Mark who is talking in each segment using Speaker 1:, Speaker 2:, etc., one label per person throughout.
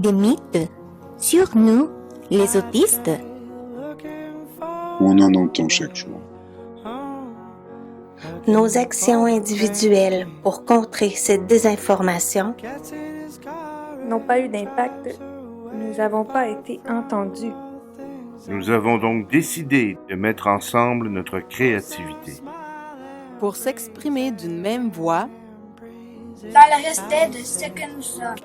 Speaker 1: des mythes sur nous, les autistes?
Speaker 2: On en entend chaque jour.
Speaker 3: Nos actions individuelles pour contrer cette désinformation
Speaker 4: n'ont pas eu d'impact. Nous n'avons pas été entendus.
Speaker 5: Nous avons donc décidé de mettre ensemble notre créativité
Speaker 6: pour s'exprimer d'une même voix
Speaker 7: dans le respect de ce que nous sommes.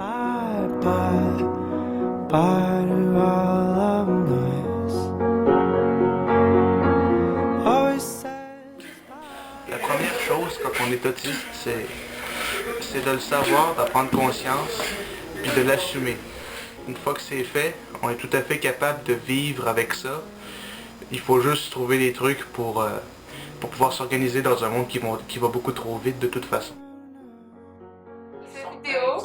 Speaker 8: La première chose quand on est autiste, c'est de le savoir, d'en prendre conscience, puis de l'assumer. Une fois que c'est fait, on est tout à fait capable de vivre avec ça. Il faut juste trouver des trucs pour pouvoir s'organiser dans un monde qui va beaucoup trop vite de toute façon.
Speaker 9: Cette vidéo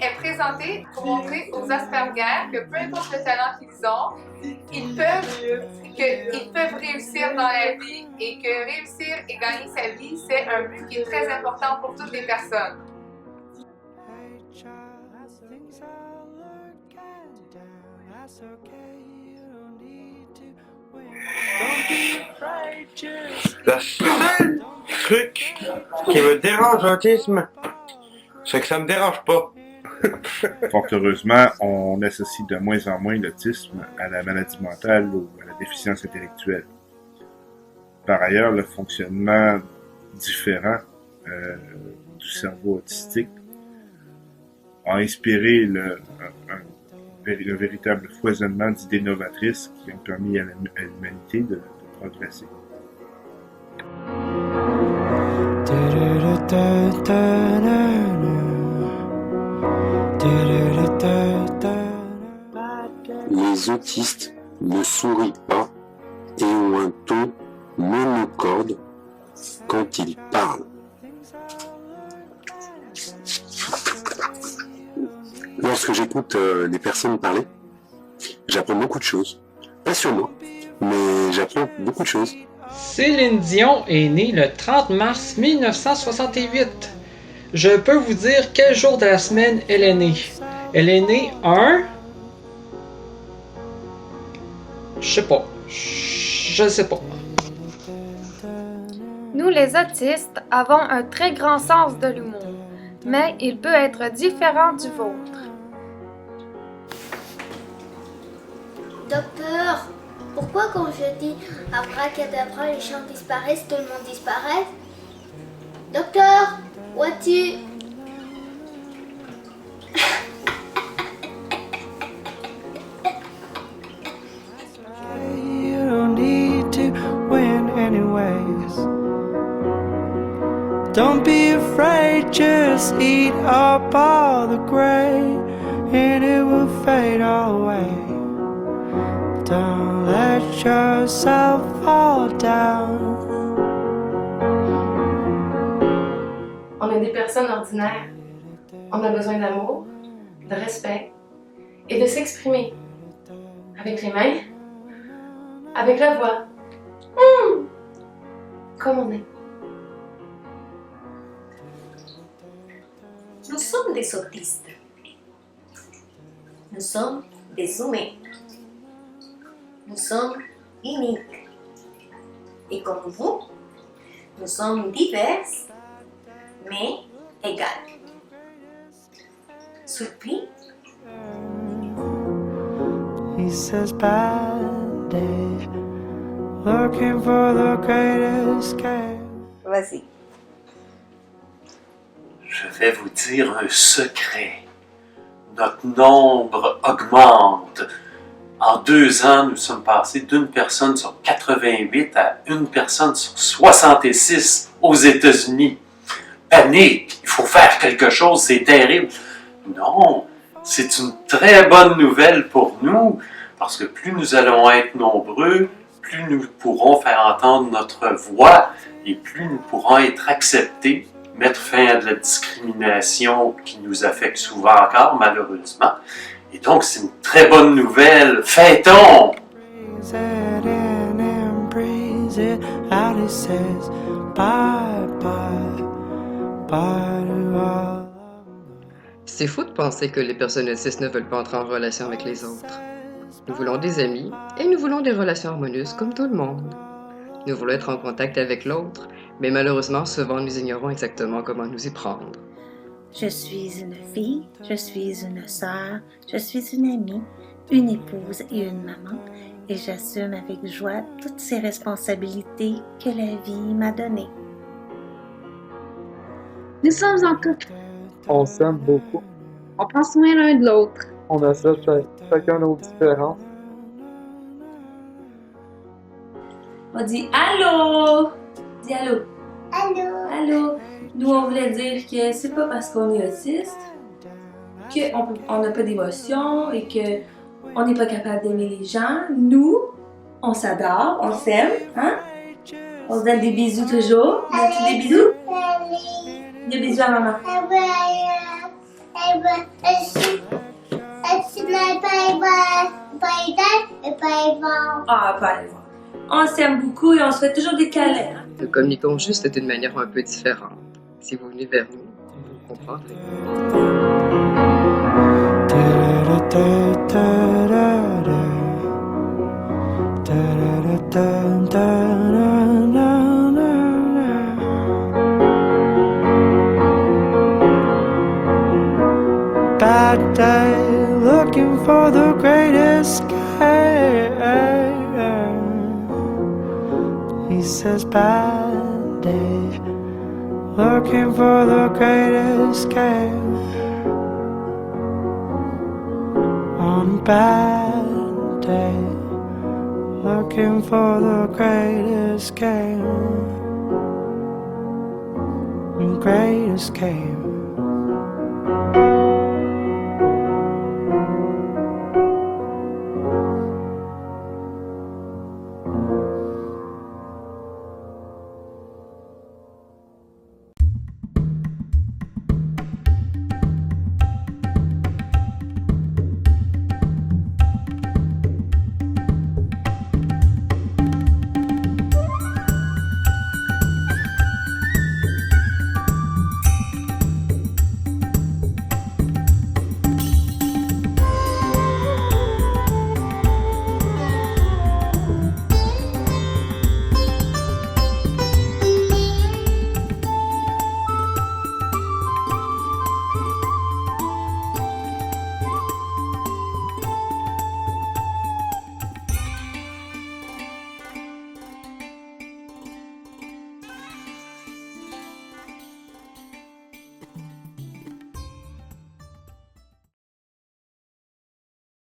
Speaker 9: est présentée pour montrer aux Asperger que peu importe le talent qu'ils ont, ils peuvent réussir dans la vie et que réussir et gagner sa vie, c'est un but qui est très important pour toutes les personnes.
Speaker 10: Le seul truc qui me dérange l'autisme, c'est que ça me dérange pas.
Speaker 5: Fort heureusement, on associe de moins en moins l'autisme à la maladie mentale ou à la déficience intellectuelle. Par ailleurs, le fonctionnement différent du cerveau autistique a inspiré le véritable foisonnement d'idées novatrices qui ont permis à l'humanité de progresser.
Speaker 2: Les autistes ne sourient pas et ont un ton monocorde quand ils parlent. Lorsque j'écoute les personnes parler, j'apprends beaucoup de choses. Pas sur moi, mais j'apprends beaucoup de choses.
Speaker 11: Céline Dion est née le 30 mars 1968. Je peux vous dire quel jour de la semaine elle est née. Elle est née Je sais pas.
Speaker 4: Nous, les autistes, avons un très grand sens de l'humour, mais il peut être différent du vôtre.
Speaker 7: Docteur, pourquoi quand je dis abracadabra, les gens disparaissent, tout le monde disparaît? Docteur, où es-tu?
Speaker 12: Don't be afraid, just eat up all the gray and it will fade away. Don't let yourself fall down.
Speaker 13: On est des personnes ordinaires. On a besoin d'amour, de respect et de s'exprimer. Avec les mains, avec la voix. Comme on est.
Speaker 3: Nous sommes des autistes. Nous sommes des humains. Nous sommes uniques. Et comme vous, nous sommes diverses, mais égales. Surpris?
Speaker 12: He says bad day, looking for the greatest escape.
Speaker 3: Vas-y.
Speaker 14: Je vais vous dire un secret. Notre nombre augmente. En 2 ans, nous sommes passés d'une personne sur 88 à une personne sur 66 aux États-Unis. Panique! Il faut faire quelque chose, c'est terrible. Non, c'est une très bonne nouvelle pour nous, parce que plus nous allons être nombreux, plus nous pourrons faire entendre notre voix et plus nous pourrons être acceptés, mettre fin à de la discrimination qui nous affecte souvent encore, malheureusement. Et donc, c'est une très bonne nouvelle. Fêtons!
Speaker 15: C'est fou de penser que les personnes autistes ne veulent pas entrer en relation avec les autres. Nous voulons des amis et nous voulons des relations harmonieuses comme tout le monde. Nous voulons être en contact avec l'autre, mais malheureusement, souvent nous ignorons exactement comment nous y prendre.
Speaker 3: Je suis une fille, je suis une sœur, je suis une amie, une épouse et une maman, et j'assume avec joie toutes ces responsabilités que la vie m'a données.
Speaker 16: Nous sommes en couple.
Speaker 17: On s'aime beaucoup.
Speaker 16: On prend soin l'un de l'autre.
Speaker 17: On accepte chacun nos différences.
Speaker 18: On dit allô. Dis allô.
Speaker 7: Allô.
Speaker 18: Allô. Nous, on voulait dire que c'est pas parce qu'on est autiste qu'on n'a pas d'émotion et qu'on n'est pas capable d'aimer les gens. Nous, on s'adore, on s'aime, hein? On se donne des bisous toujours. Donne-tu des bisous? Des bisous à maman. Ah, pas aller voir. On s'aime beaucoup et on se fait toujours des câlins.
Speaker 15: Nous communiquons juste d'une manière un peu différente. Si vous venez vers nous, vous comprendrez.
Speaker 12: Bad day, looking for the great escape. He says bad day, looking for the great escape. On a bad day, looking for the great escape. Great escape.